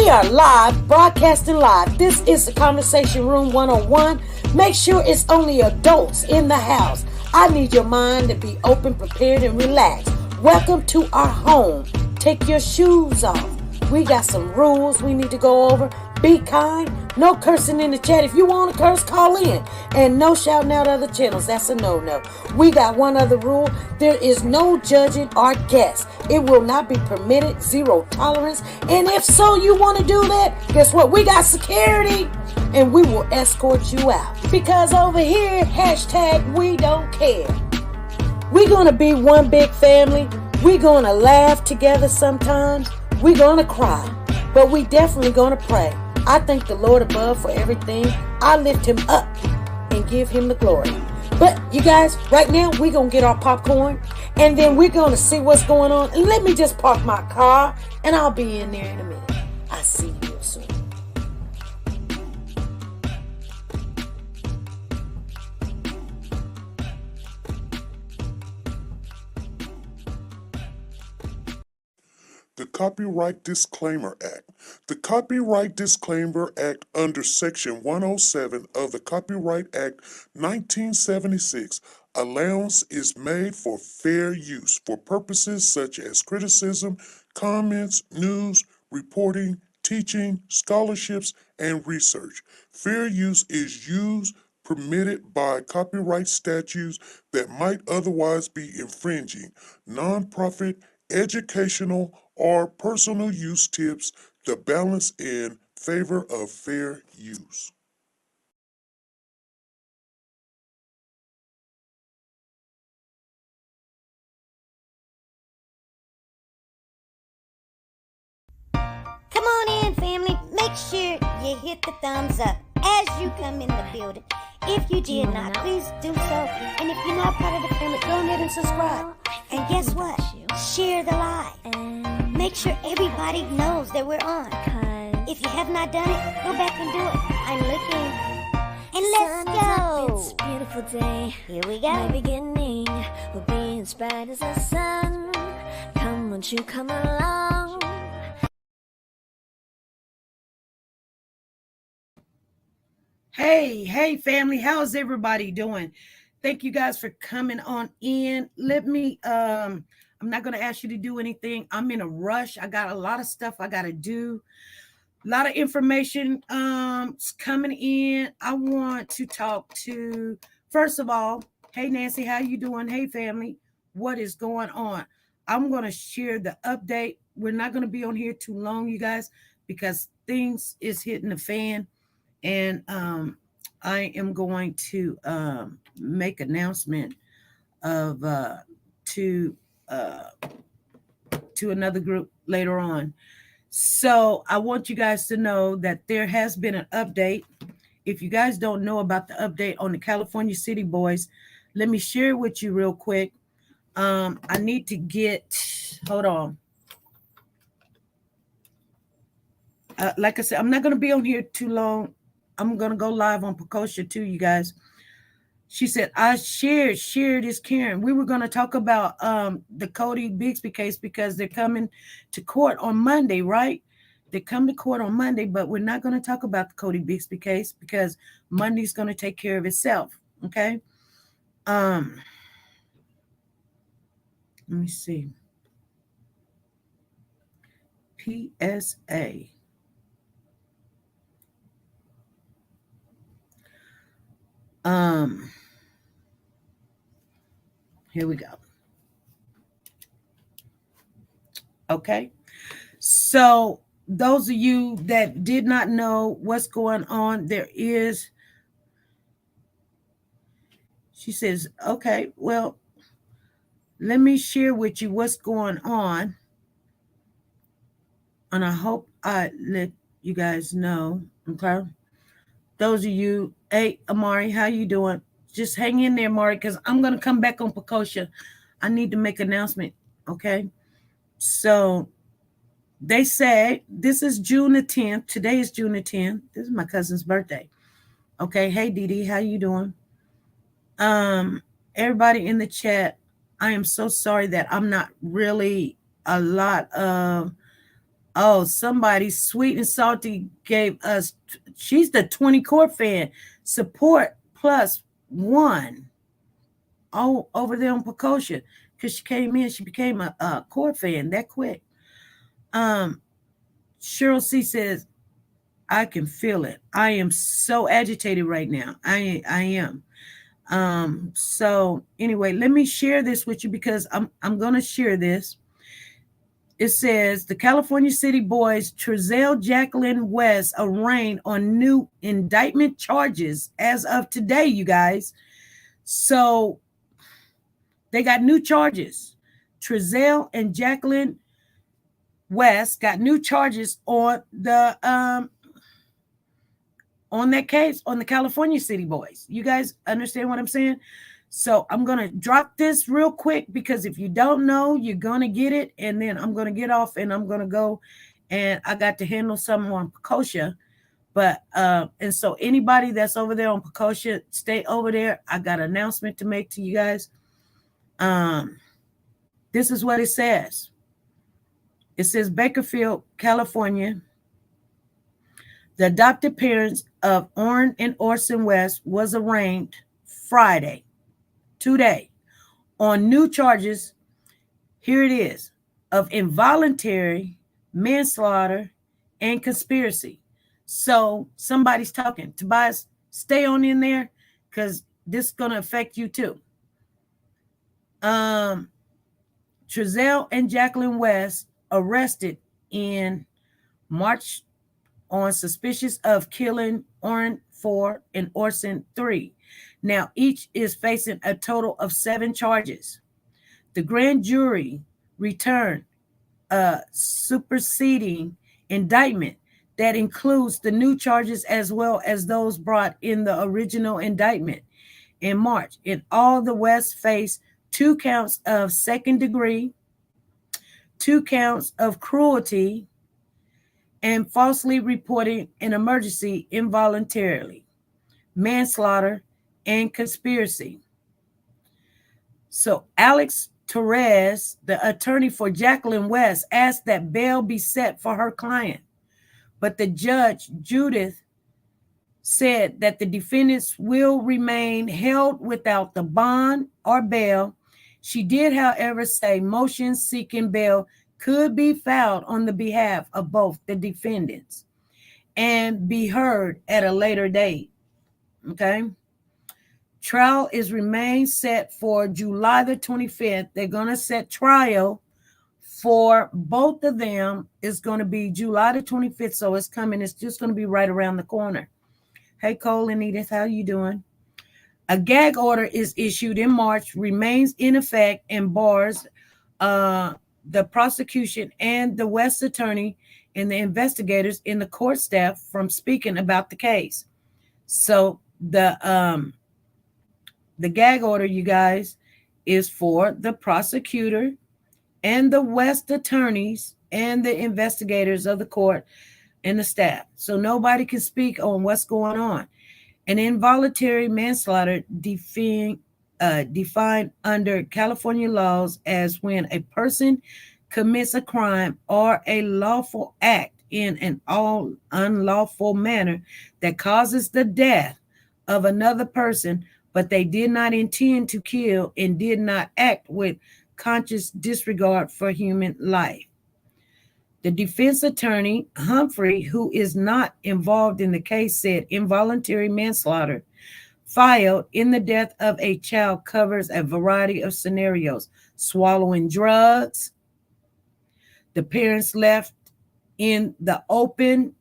We are live, broadcasting live. This is the Conversation Room 101. Make sure it's only adults in the house. I need your mind to be open, prepared, and relaxed. Welcome to our home. Take your shoes off. We got some rules we need to go over. Be kind. No cursing in the chat. If you want to curse, call in. And no shouting out other channels. That's a no-no. We got one other rule. There is no judging our guests. It will not be permitted. Zero tolerance. And if so, you want to do that, guess what? We got security. And we will escort you out. Because over here, hashtag we don't care. We're going to be one big family. We're going to laugh together sometimes. We're going to cry. But we definitely going to pray. I thank the Lord above for everything. I lift him up and give him the glory. But you guys, right now, we're going to get our popcorn. And then we're going to see what's going on. And let me just park my car. And I'll be in there in a minute. I'll see you soon. The Copyright Disclaimer Act. The Copyright Disclaimer Act under Section 107 of the Copyright Act 1976, allowance is made for fair use for purposes such as criticism, comments, news, reporting, teaching, scholarships, and research. Fair use is used permitted by copyright statutes that might otherwise be infringing. Nonprofit, educational, or personal use tips the balance in favor of fair use. Come on in, family. Make sure you hit the thumbs up as you come in the building. If you did not, please do so. And if you're not part of the family, go ahead and subscribe. And guess what? Share the live. Make sure everybody knows that we're on. If you have not done it, go back and do it. I'm looking. And let's go. It's a beautiful day. Here we go. My beginning will be as bright as the sun. Come, won't you come along? Hey, family, how's everybody doing? Thank you guys for coming on in. Let me, I'm not going to ask you to do anything. I'm in a rush. I got a lot of stuff I got to do. A lot of information coming in. I want to talk to, first of all, hey, Nancy, how you doing? Hey, family, what is going on? I'm going to share the update. We're not going to be on here too long, you guys, because things is hitting the fan. And I am going to make announcement of to another group later on. So I want you guys to know that there has been an update. If you guys don't know about the update on the California City Boys, let me share with you real quick. I need to get, hold on. Like I said, I'm not going to be on here too long. I'm going to go live on Petition too, you guys. She said, I shared this, Karen. We were going to talk about the Cody Bixby case because they're coming to court on Monday, right? They come to court on Monday, but we're not going to talk about the Cody Bixby case because Monday's going to take care of itself, okay? Let me see. PSA. Here we go. Okay. So those of you that did not know what's going on, there is, she says, okay, well, let me share with you what's going on. And I hope I let you guys know. Okay. Those of you, hey, Amari, how you doing? Just hang in there, Amari, because I'm going to come back on Petition. I need to make an announcement, okay? So they say this is June the 10th. Today is June the 10th. This is my cousin's birthday. Okay, hey, Dee Dee, how you doing? Everybody in the chat, I am so sorry that I'm not really a lot of Oh, somebody sweet and salty gave us, she's the 20 court fan, support +1. Oh, over there on Pecosha, because she came in, she became a court fan that quick. Cheryl C says, I can feel it. I am so agitated right now. I am. So anyway, let me share this with you because I'm going to share this. It says the California City Boys, Trezell Jacqueline West, arraigned on new indictment charges as of today, you guys. So they got new charges. Trezell and Jacqueline West got new charges on the on that case, on the California City Boys. You guys understand what I'm saying? So I'm going to drop this real quick because if you don't know, you're going to get it. And then I'm going to get off and I'm going to go and I got to handle something on Pecosha. But, and so anybody that's over there on Pecosha, stay over there. I got an announcement to make to you guys. This is what it says. It says Bakersfield, California. The adopted parents of Orrin and Orson West was arraigned Friday, today, on new charges. Here it is, of involuntary manslaughter and conspiracy. So somebody's talking. Tobias, stay on in there because this is going to affect you too. Trezell and Jacqueline West arrested in March on suspicious of killing Orrin 4 and Orson 3. Now, each is facing a total of 7 charges. The grand jury returned a superseding indictment that includes the new charges as well as those brought in the original indictment in March. In all, the West faced 2 counts of second degree, 2 counts of cruelty, and falsely reporting an emergency involuntarily, manslaughter, and conspiracy. So Alex Torres, the attorney for Jacqueline West, asked that bail be set for her client. But the judge, Judith, said that the defendants will remain held without the bond or bail. She did, however, say motions seeking bail could be filed on the behalf of both the defendants and be heard at a later date. Okay. Trial is remained set for July the 25th. They're going to set trial for both of them. It's going to be July the 25th. So it's coming. It's just going to be right around the corner. Hey, Cole and Edith, how you doing? A gag order is issued in March, remains in effect, and bars the prosecution and the West attorney and the investigators in the court staff from speaking about the case. So the gag order, you guys, is for the prosecutor and the West attorneys and the investigators of the court and the staff. So nobody can speak on what's going on. An involuntary manslaughter defined under California laws as when a person commits a crime or a lawful act in an all unlawful manner that causes the death of another person, but they did not intend to kill and did not act with conscious disregard for human life. The defense attorney, Humphrey, who is not involved in the case, said involuntary manslaughter filed in the death of a child covers a variety of scenarios: swallowing drugs, the parents left in the open,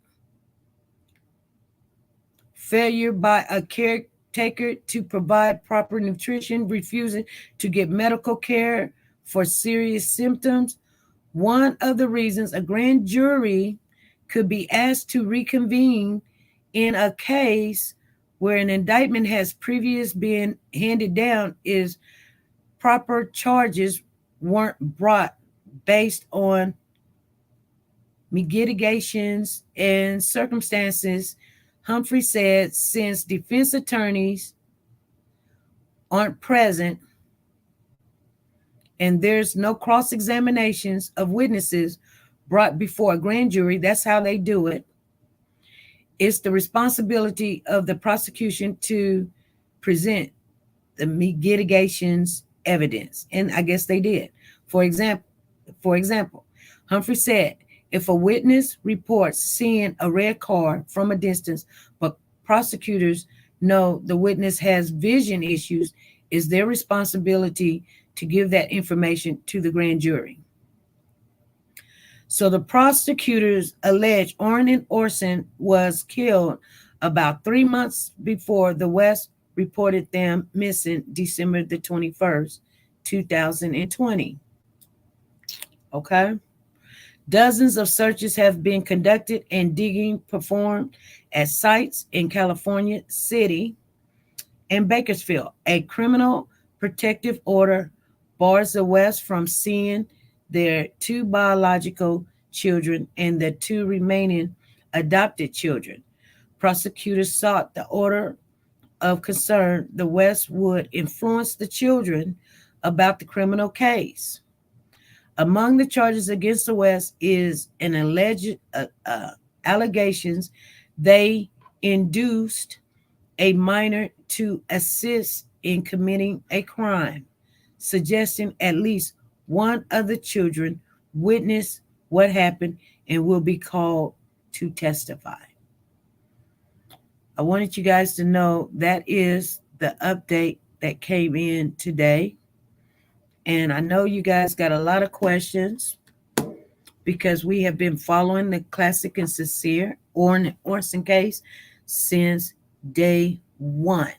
failure by a caretaker to provide proper nutrition, refusing to get medical care for serious symptoms. One of the reasons a grand jury could be asked to reconvene in a case where an indictment has previously been handed down is proper charges weren't brought based on mitigations and circumstances. Humphrey said since defense attorneys aren't present and there's no cross-examinations of witnesses brought before a grand jury. That's how they do it. It's the responsibility of the prosecution to present the mitigations evidence. And I guess they did. For example, Humphrey said, if a witness reports seeing a red car from a distance, but prosecutors know the witness has vision issues, it's their responsibility to give that information to the grand jury. So the prosecutors allege Orson was killed about 3 months before the West reported them missing December the 21st, 2020. Okay. Dozens of searches have been conducted and digging performed at sites in California City and Bakersfield. A criminal protective order bars the West from seeing their 2 biological children and the 2 remaining adopted children. Prosecutors sought the order of concern the West would influence the children about the criminal case. Among the charges against the West is an alleged allegations they induced a minor to assist in committing a crime, suggesting at least one of the children witnessed what happened and will be called to testify. I wanted you guys to know that is the update that came in today. And I know you guys got a lot of questions because we have been following the classic and sincere Orson case since day one.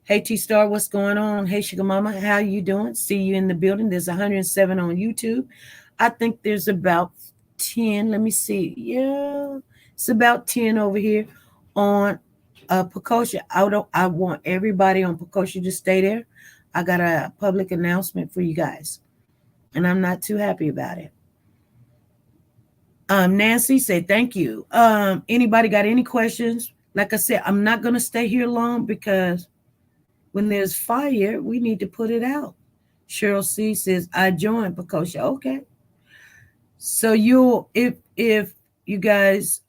Hey, T-Star, what's going on? Hey, Sugar Mama, how you doing? See you in the building. There's 107 on YouTube. I think there's about 10. Let me see. Yeah, it's about 10 over here on Pecosha. I want everybody on Pecosha to stay there. I got a public announcement for you guys, and I'm not too happy about it. Nancy said, thank you. Anybody got any questions? Like I said, I'm not going to stay here long because when there's fire, we need to put it out. Cheryl C says, I joined Pecosha. Okay. So if you guys,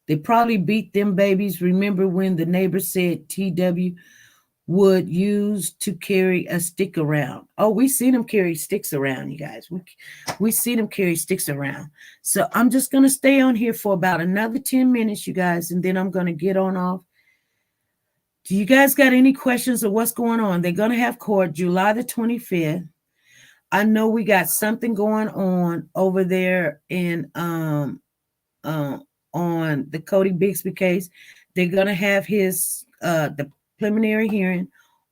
they probably beat them babies. Remember when the neighbor said TW would use to carry a stick around? Oh, we see them carry sticks around, you guys. We see them carry sticks around. So I'm just going to stay on here for about another 10 minutes, you guys, and then I'm going to get on off. Do you guys got any questions of what's going on? They're going to have court July the 25th. I know we got something going on over there in on the Cody Bixby case. They're going to have his the preliminary hearing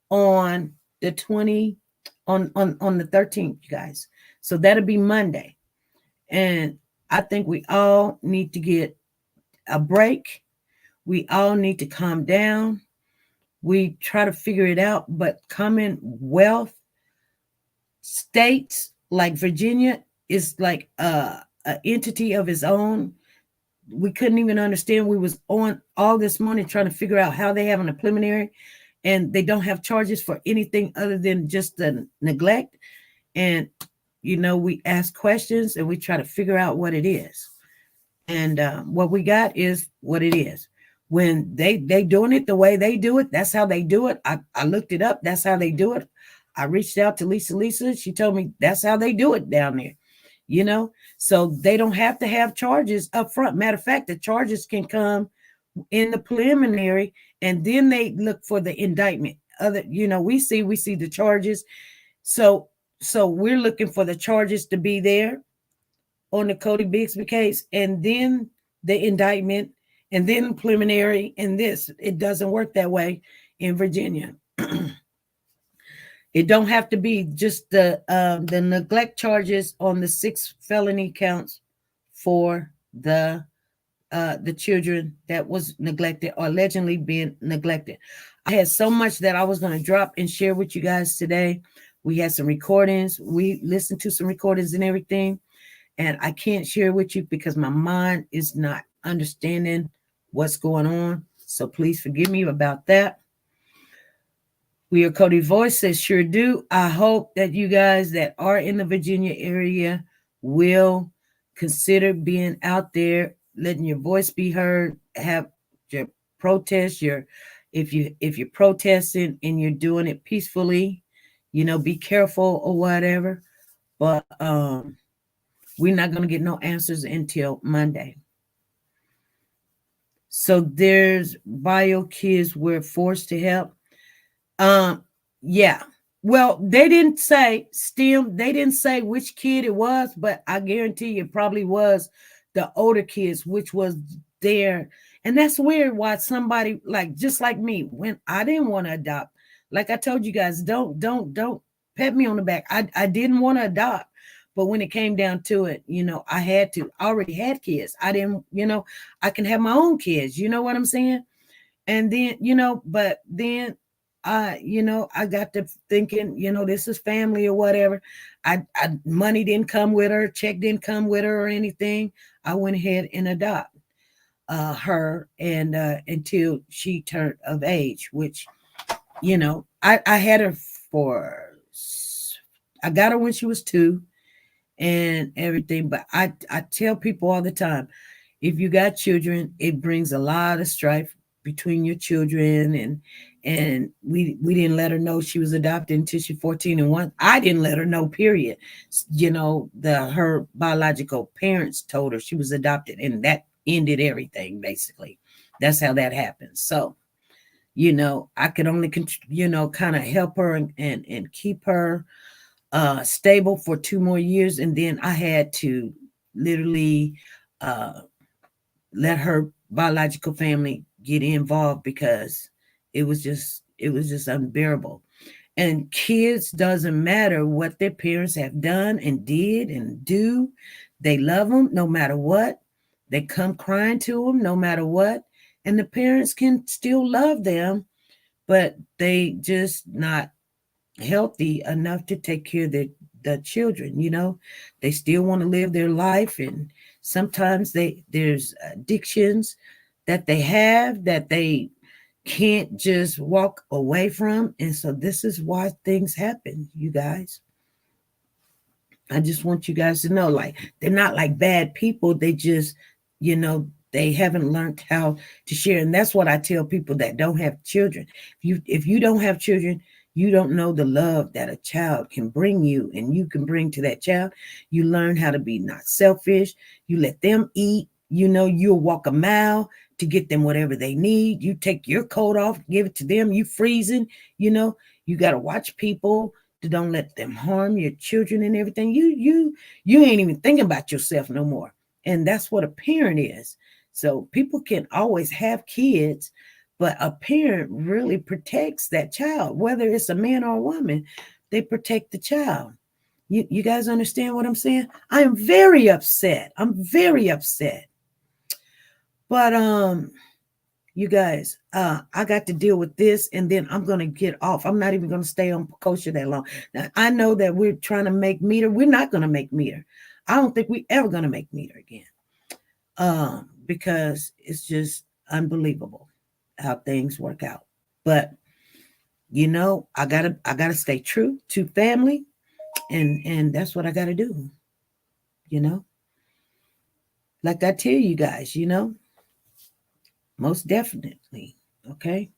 on the 13th, you guys. So that'll be Monday. And I think we all need to get a break. We all need to calm down. We try to figure it out, but Commonwealth states like Virginia is like an entity of its own. We couldn't even understand. We was on all this morning trying to figure out how they having a preliminary and they don't have charges for anything other than just the neglect. And, you know, we ask questions and we try to figure out what it is. And what we got is what it is. When they doing it the way they do it, that's how they do it. I looked it up. That's how they do it. I reached out to Lisa. She told me that's how they do it down there, you know? So they don't have to have charges up front. Matter of fact, the charges can come in the preliminary and then they look for the indictment. We see the charges. So we're looking for the charges to be there on the Cody Bixby case and then the indictment and then preliminary and this. It doesn't work that way in Virginia. It don't have to be just the neglect charges on the 6 felony counts for the children that was neglected or allegedly being neglected. I had so much that I was going to drop and share with you guys today. We had some recordings. We listened to some recordings and everything. And I can't share with you because my mind is not understanding what's going on. So please forgive me about that. We are Cody Voice says sure do. I hope that you guys that are in the Virginia area will consider being out there, letting your voice be heard, have your protest, your if you're protesting and you're doing it peacefully, be careful or whatever. But we're not gonna get no answers until Monday. So there's bio kids were forced to help. Yeah. Well, they didn't say STEM. They didn't say which kid it was, but I guarantee you it probably was the older kids, which was there. And that's weird why somebody just like me, when I didn't want to adopt, like I told you guys, don't pat me on the back. I didn't want to adopt. But when it came down to it, I had to. I already had kids. I didn't, I can have my own kids. You know what I'm saying? And then, but then I got to thinking, this is family or whatever. Money didn't come with her, check didn't come with her or anything. I went ahead and adopt her and until she turned of age, which, I had her I got her when she was 2 and everything. But I tell people all the time, if you got children, it brings a lot of strife between your children, and we didn't let her know she was adopted until she's 14 and 1. I didn't let her know, period. Her biological parents told her she was adopted, and that ended everything basically. That's how that happened. So I could only kind of help her and keep her stable for 2 more years, and then I had to literally let her biological family get involved because it was just unbearable. And kids, doesn't matter what their parents have done and did and do, they love them no matter what. They come crying to them no matter what, and the parents can still love them, but they just not healthy enough to take care of the children. They still want to live their life, and sometimes there's addictions that they have that they can't just walk away from. And so this is why things happen, you guys. I just want you guys to know, they're not like bad people. They just, they haven't learned how to share. And that's what I tell people that don't have children. If you don't have children, you don't know the love that a child can bring you and you can bring to that child. You learn how to be not selfish. You let them eat. You'll walk a mile to get them whatever they need. You take your coat off, give it to them. You freezing, you got to watch people to don't let them harm your children and everything. You ain't even thinking about yourself no more. And that's what a parent is. So people can always have kids, but a parent really protects that child, whether it's a man or a woman. They protect the child. You guys understand what I'm saying? I am very upset. I'm very upset. But you guys, I got to deal with this, and then I'm going to get off. I'm not even going to stay on kosher that long. Now, I know that we're trying to make meter. We're not going to make meter. I don't think we're ever going to make meter again, because it's just unbelievable how things work out. But I gotta stay true to family, and that's what I gotta do. Like I tell you guys, most definitely. Okay.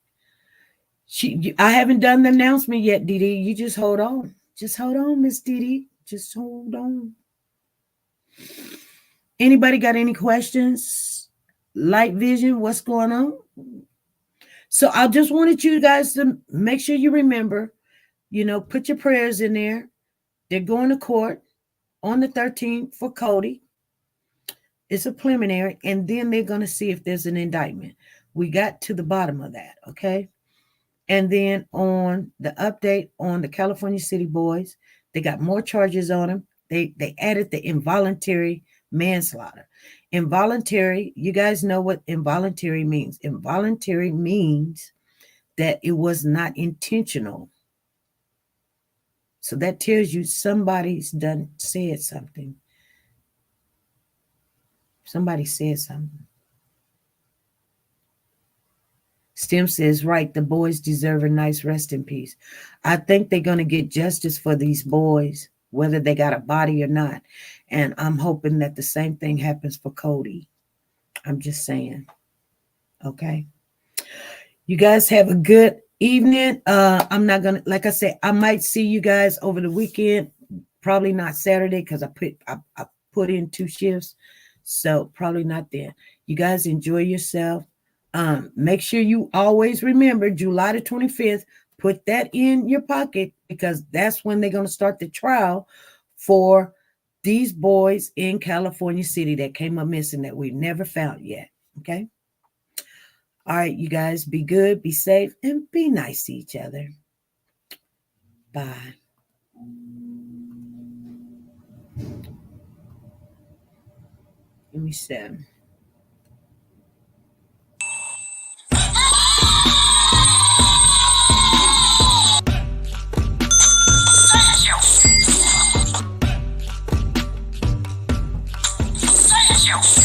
I haven't done the announcement yet, Dee Dee. You just hold on. Just hold on, Miss Dee Dee. Just hold on. Anybody got any questions? Light vision, what's going on? So I just wanted you guys to make sure you remember, put your prayers in there. They're going to court on the 13th for Cody. It's a preliminary, and then they're going to see if there's an indictment. We got to the bottom of that, okay? And then on the update on the California City Boys, they got more charges on them. They added the involuntary manslaughter. Involuntary, you guys know what involuntary means. Involuntary means that it was not intentional. So that tells you somebody's said something. Somebody said something. Stem says, right, the boys deserve a nice rest in peace. I think they're going to get justice for these boys, whether they got a body or not. And I'm hoping that the same thing happens for Cody. I'm just saying. Okay. You guys have a good evening. I'm not going to, like I said, I might see you guys over the weekend. Probably not Saturday because I put in 2 shifts. So probably not then. You guys enjoy yourself. Make sure you always remember July the 25th. Put that in your pocket because that's when they're going to start the trial for these boys in California City that came up missing that we've never found yet. Okay. All right, you guys be good, be safe, and be nice to each other. Bye. Give me 7. Say it, yo.